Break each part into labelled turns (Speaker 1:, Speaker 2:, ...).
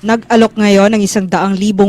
Speaker 1: Nag-alok ngayon ng 100,000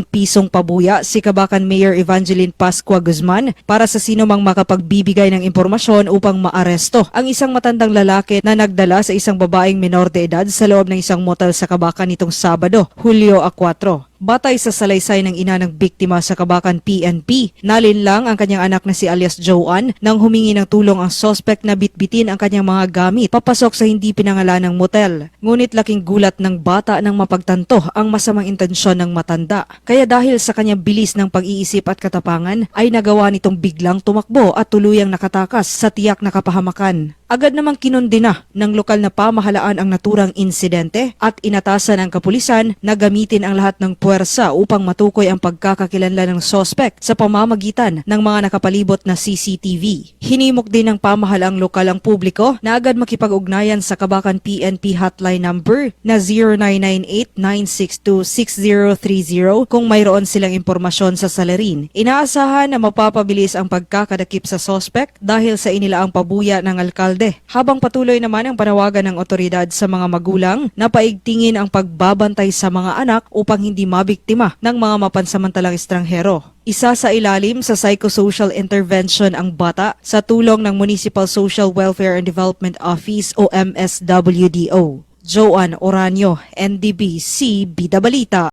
Speaker 1: pisong pabuya si Kabakan Mayor Evangeline Pascua Guzman para sa sino mang makapagbibigay ng impormasyon upang maaresto ang isang matandang lalaki na nagdala sa isang babaeng minor de edad sa loob ng isang motel sa Kabakan nitong Sabado, Hulyo 4. Batay sa salaysay ng ina ng biktima sa Kabakan PNP, nalinlang ang kanyang anak na si alias Joanne nang humingi ng tulong ang suspect na bitbitin ang kanyang mga gamit papasok sa hindi pinangalanang motel. Ngunit laking gulat ng bata nang mapagtanto ang masamang intensyon ng matanda. Kaya dahil sa kanyang bilis ng pag-iisip at katapangan ay nagawa nitong biglang tumakbo at tuluyang nakatakas sa tiyak na kapahamakan. Agad namang kinundina ng lokal na pamahalaan ang naturang insidente at inatasan ang kapulisan na gamitin ang lahat ng puwersa upang matukoy ang pagkakakilanlan ng suspect sa pamamagitan ng mga nakapalibot na CCTV. Hinimok din ng pamahalaang lokal ang publiko na agad makipag-ugnayan sa Kabakan PNP hotline number na 0998-962-6030 kung mayroon silang impormasyon sa salarin. Inaasahan na mapapabilis ang pagkakadakip sa suspect dahil sa inilaang pabuya ng alkalde. Habang patuloy naman ang panawagan ng otoridad sa mga magulang na paigtingin ang pagbabantay sa mga anak upang hindi mabiktima ng mga mapansamantalang estranghero. Isa sa ilalim sa psychosocial intervention ang bata sa tulong ng Municipal Social Welfare and Development Office o MSWDO. Joanne Oranio, NDBC, Bida Balita.